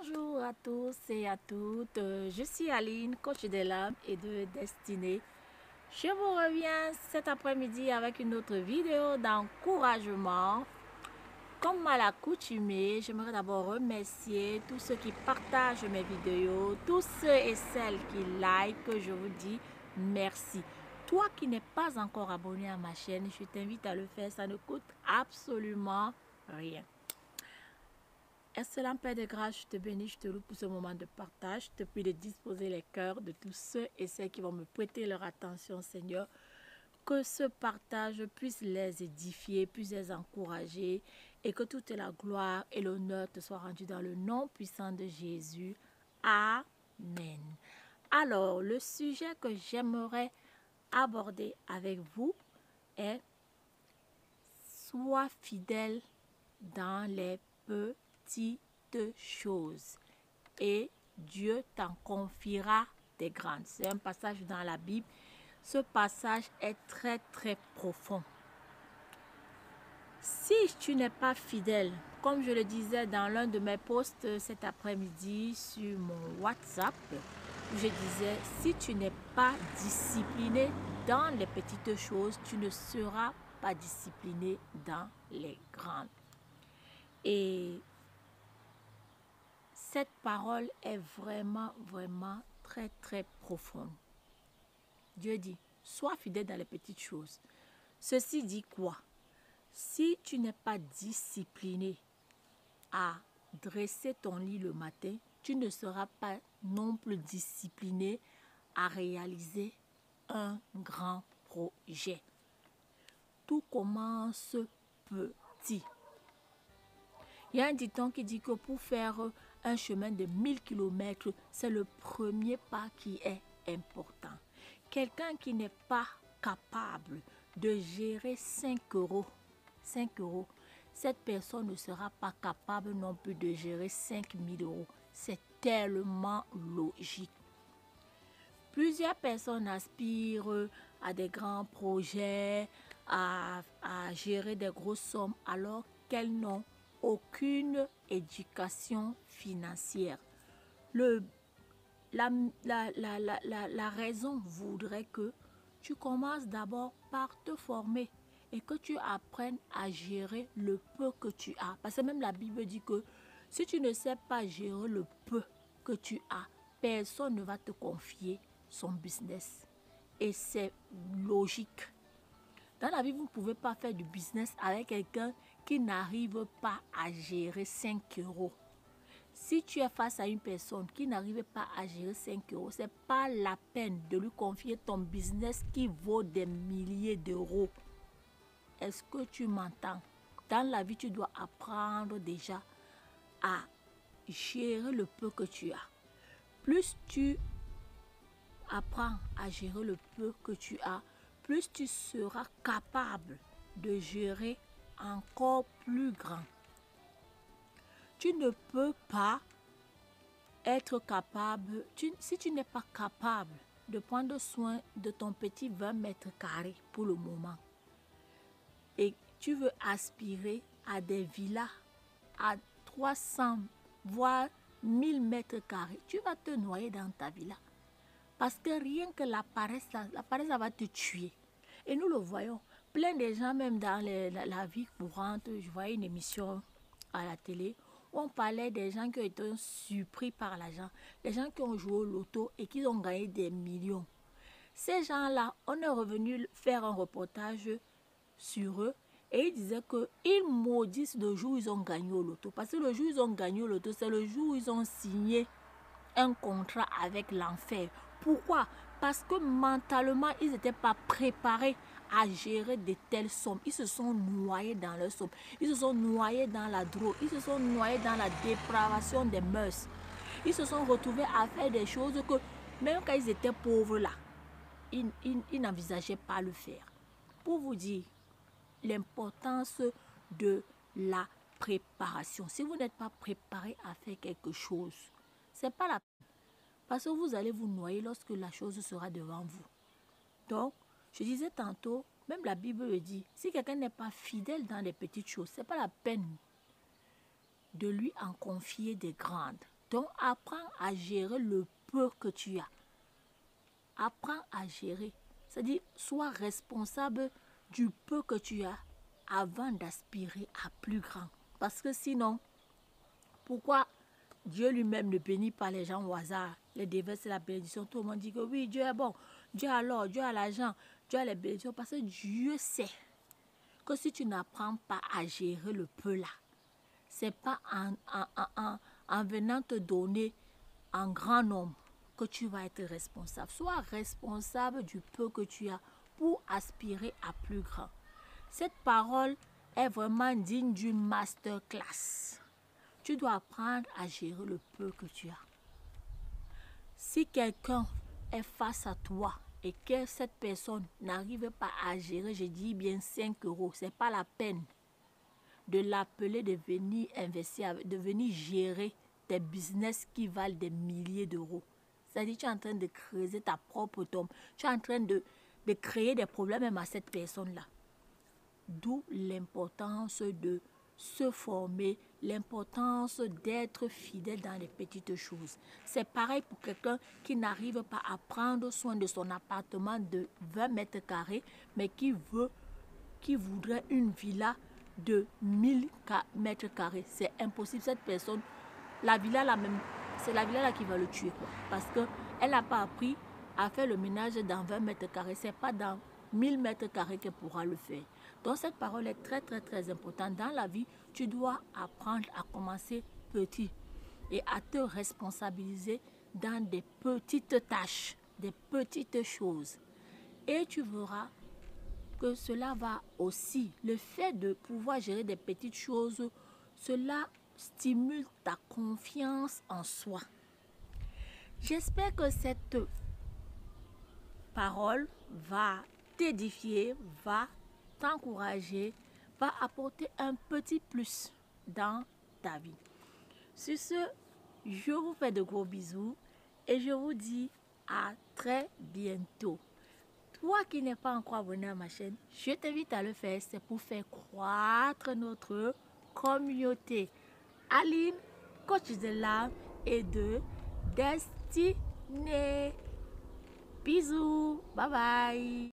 Bonjour à tous et à toutes, je suis Aline, coach de l'âme et de destinée. Je vous reviens cet après-midi avec une autre vidéo d'encouragement. Comme à l'accoutumée, j'aimerais d'abord remercier tous ceux qui partagent mes vidéos, tous ceux et celles qui like, je vous dis merci. Toi qui n'es pas encore abonné à ma chaîne, je t'invite à le faire, ça ne coûte absolument rien. Excellent Père de grâce, je te bénis, je te loue pour ce moment de partage. Je te prie de disposer les cœurs de tous ceux et celles qui vont me prêter leur attention, Seigneur. Que ce partage puisse les édifier, puisse les encourager et que toute la gloire et l'honneur te soient rendus dans le nom puissant de Jésus. Amen. Alors, le sujet que j'aimerais aborder avec vous est « Sois fidèle dans les petites choses et Dieu t'en confiera des grandes. » C'est un passage dans la Bible. Ce passage est très profond. Si tu n'es pas fidèle, comme je le disais dans l'un de mes posts cet après-midi sur mon WhatsApp, je disais, si tu n'es pas discipliné dans les petites choses, tu ne seras pas discipliné dans les grandes. Et cette parole est vraiment très profonde. Dieu dit, sois fidèle dans les petites choses. Ceci dit quoi? Si tu n'es pas discipliné à dresser ton lit le matin, tu ne seras pas non plus discipliné à réaliser un grand projet. Tout commence petit. Il y a un dicton qui dit que pour faire un chemin de 1000 km, c'est le premier pas qui est important. Quelqu'un qui n'est pas capable de gérer 5 euros, cette personne ne sera pas capable non plus de gérer 5000 euros. C'est tellement logique. Plusieurs personnes aspirent à des grands projets, à gérer des grosses sommes alors qu'elles n'ont aucune éducation financière. La raison voudrait que tu commences d'abord par te former et que tu apprennes à gérer le peu que tu as. Parce que même la Bible dit que si tu ne sais pas gérer le peu que tu as, personne ne va te confier son business. Et c'est logique. Dans la vie, vous ne pouvez pas faire du business avec quelqu'un qui n'arrive pas à gérer 5 euros. Si tu es face à une personne qui n'arrive pas à gérer 5 euros, ce n'est pas la peine de lui confier ton business qui vaut des milliers d'euros. Est-ce que tu m'entends? Dans la vie, tu dois apprendre déjà à gérer le peu que tu as. Plus tu apprends à gérer le peu que tu as, plus tu seras capable de gérer encore plus grand. Tu ne peux pas être capable, si tu n'es pas capable de prendre soin de ton petit 20 mètres carrés pour le moment, et tu veux aspirer à des villas à 300 voire 1000 mètres carrés, tu vas te noyer dans ta villa. Parce que rien que la paresse, ça va te tuer. Et nous le voyons. Plein de gens, même dans la vie courante, je voyais une émission à la télé où on parlait des gens qui ont été surpris par l'argent. Les gens qui ont joué au loto et qui ont gagné des millions. Ces gens-là, on est revenu faire un reportage sur eux. Et ils disaient qu'ils maudissent le jour où ils ont gagné au loto. Parce que le jour où ils ont gagné au loto, c'est le jour où ils ont signé un contrat avec l'enfer. Pourquoi? Parce que mentalement, ils n'étaient pas préparés à gérer de telles sommes. Ils se sont noyés dans leurs sommes. Ils se sont noyés dans la drogue. Ils se sont noyés dans la dépravation des mœurs. Ils se sont retrouvés à faire des choses que, même quand ils étaient pauvres là, ils n'envisageaient pas le faire. Pour vous dire l'importance de la préparation. Si vous n'êtes pas préparé à faire quelque chose, c'est pas la peine. Parce que vous allez vous noyer lorsque la chose sera devant vous. Donc, je disais tantôt, même la Bible le dit, si quelqu'un n'est pas fidèle dans les petites choses, ce n'est pas la peine de lui en confier des grandes. Donc, apprends à gérer le peu que tu as. Apprends à gérer. C'est-à-dire, sois responsable du peu que tu as avant d'aspirer à plus grand. Parce que sinon, pourquoi Dieu lui-même ne bénit pas les gens au hasard? Les déverse la bénédiction. Tout le monde dit que oui, Dieu est bon. Dieu a l'or, Dieu a l'argent, Dieu a les bénédictions. Parce que Dieu sait que si tu n'apprends pas à gérer le peu là, c'est pas en venant te donner en grand nombre que tu vas être responsable. Sois responsable du peu que tu as pour aspirer à plus grand. Cette parole est vraiment digne d'une masterclass. Tu dois apprendre à gérer le peu que tu as. Si quelqu'un est face à toi et que cette personne n'arrive pas à gérer, je dis bien 5 euros, ce n'est pas la peine de l'appeler, de venir investir, de venir gérer des business qui valent des milliers d'euros. C'est-à-dire que tu es en train de creuser ta propre tombe. Tu es en train de créer des problèmes même à cette personne-là. D'où l'importance de se former, l'importance d'être fidèle dans les petites choses. C'est pareil pour quelqu'un qui n'arrive pas à prendre soin de son appartement de 20 mètres carrés, mais qui voudrait une villa de 1000 mètres carrés. C'est impossible. Cette personne, la villa là même, c'est la villa là qui va le tuer, quoi. Parce qu'elle n'a pas appris à faire le ménage dans 20 mètres carrés. Ce n'est pas dans 1000 mètres carrés qu'elle pourra le faire. Donc cette parole est très très très importante. Dans la vie, tu dois apprendre à commencer petit et à te responsabiliser dans des petites tâches, des petites choses. Et tu verras que cela va aussi, le fait de pouvoir gérer des petites choses, cela stimule ta confiance en soi. J'espère que cette parole va t'édifier, va t'encourager, va apporter un petit plus dans ta vie. Sur ce, je vous fais de gros bisous et je vous dis à très bientôt. Toi qui n'es pas encore abonné à ma chaîne, je t'invite à le faire. C'est pour faire croître notre communauté. Aline, coach de l'âme et de destinée. Bisous, bye bye.